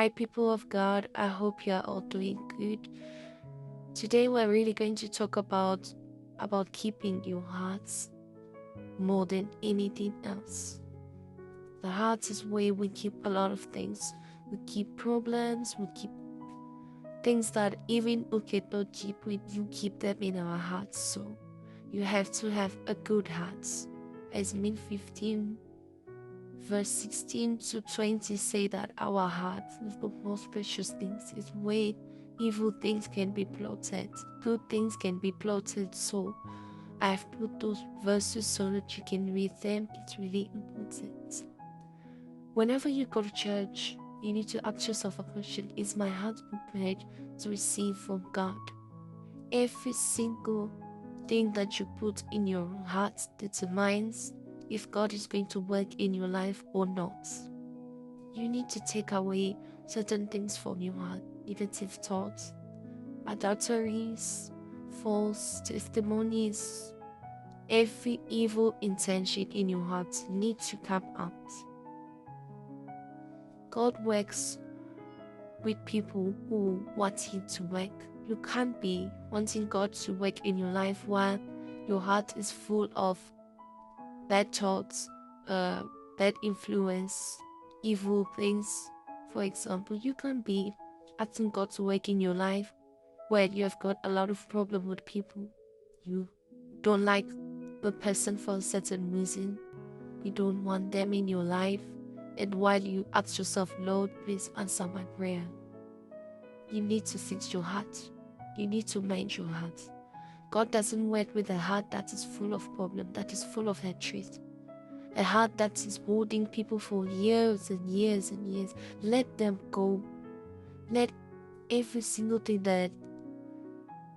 Hi, people of God. I hope you are all doing good. Today, we're really going to talk about keeping your hearts more than anything else. The heart is where we keep a lot of things. We keep problems. We keep things that even we cannot keep. We do keep them in our hearts. So, you have to have a good heart. As Matthew15 verse 16 to 20 say that our heart is the most precious things. It's where evil things can be plotted, good things can be plotted. So I've put those verses so that you can read them. It's really important. Whenever you go to church, you need to ask yourself a question: is my heart prepared to receive from God? Every single thing that you put in your heart determines if God is going to work in your life or not. You need to take away certain things from your heart: negative thoughts, adulteries, false testimonies. Every evil intention in your heart needs to come out. God works with people who want Him to work. You can't be wanting God to work in your life while your heart is full of bad thoughts, bad influence, evil things. For example, you can be asking God to work in your life where you have got a lot of problem with people. You don't like the person for a certain reason. You don't want them in your life. And while you ask yourself, Lord, please answer my prayer, you need to fix your heart. You need to mind your heart. God doesn't work with a heart that is full of problems, that is full of hatred. A heart that is holding people for years and years and years. Let them go. Let every single thing that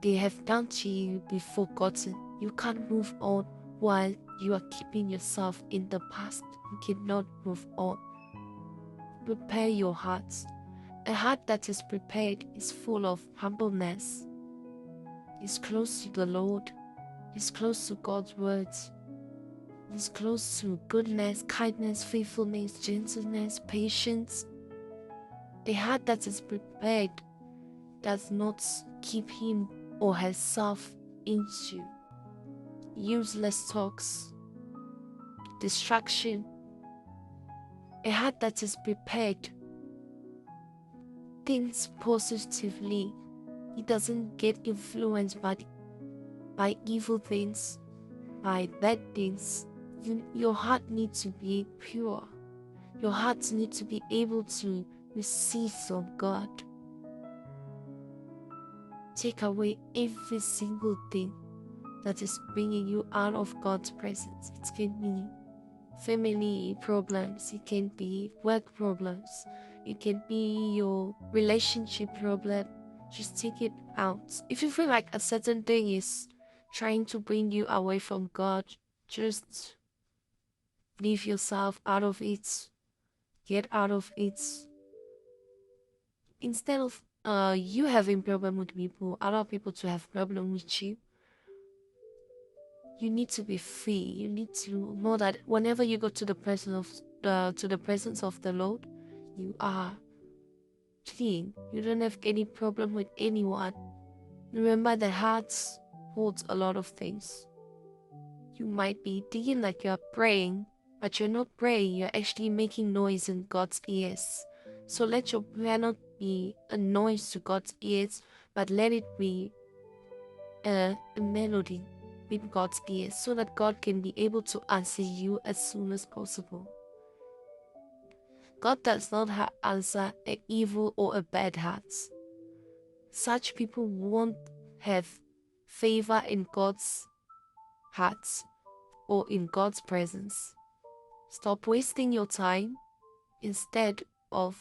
they have done to you be forgotten. You can't move on while you are keeping yourself in the past. You cannot move on. Prepare your heart. A heart that is prepared is full of humbleness. Is close to the Lord. Is close to God's words. Is close to goodness, kindness, faithfulness, gentleness, patience. A heart that is prepared does not keep him or herself into useless talks, distraction. A heart that is prepared thinks positively. It doesn't get influenced by evil things, by bad things. Your heart needs to be pure. Your heart needs to be able to receive from God. Take away every single thing that is bringing you out of God's presence. It can be family problems, it can be work problems, it can be your relationship problem. Just take it out. If you feel like a certain thing is trying to bring you away from God, just leave yourself out of it. Get out of it. Instead of you having problem with people, other people to have problem with you, you need to be free. You need to know that whenever you go to the presence of the Lord, you are clean. You don't have any problem with anyone. Remember, the heart holds a lot of things. You might be thinking like you're praying, but you're not praying. You're actually making noise in God's ears. So let your prayer not be a noise to God's ears, but let it be a melody with God's ears, so that God can be able to answer you as soon as possible. God does not answer an evil or a bad heart. Such people won't have favor in God's heart or in God's presence. Stop wasting your time. Instead of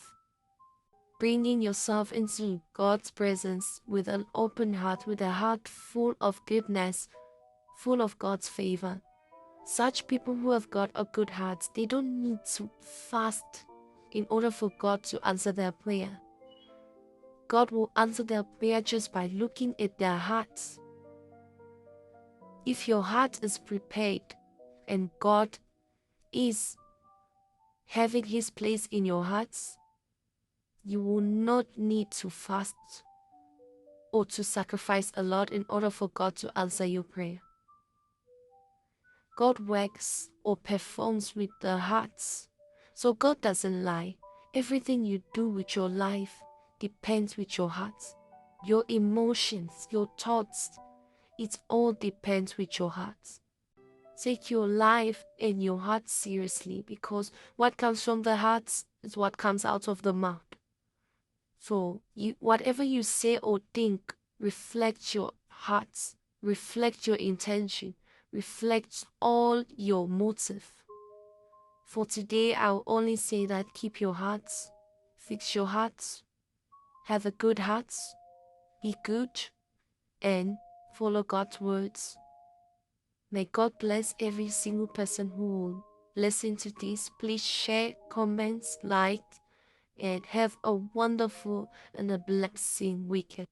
bringing yourself into God's presence with an open heart, with a heart full of goodness, full of God's favor. Such people who have got a good heart, they don't need to fast in order for God to answer their prayer. God will answer their prayer just by looking at their hearts. If your heart is prepared and God is having His place in your hearts, You will not need to fast or to sacrifice a lot in order for God to answer your prayer. God works or performs with the hearts. So God doesn't lie. Everything you do with your life depends with your heart. Your emotions, your thoughts, it all depends with your heart. Take your life and your heart seriously, because what comes from the heart is what comes out of the mouth. So whatever you say or think reflects your heart, reflects your intention, reflects all your motive. For today, I'll only say that keep your hearts, fix your hearts, have a good heart, be good, and follow God's words. May God bless every single person who will listen to this. Please share, comments, like, and have a wonderful and a blessing weekend.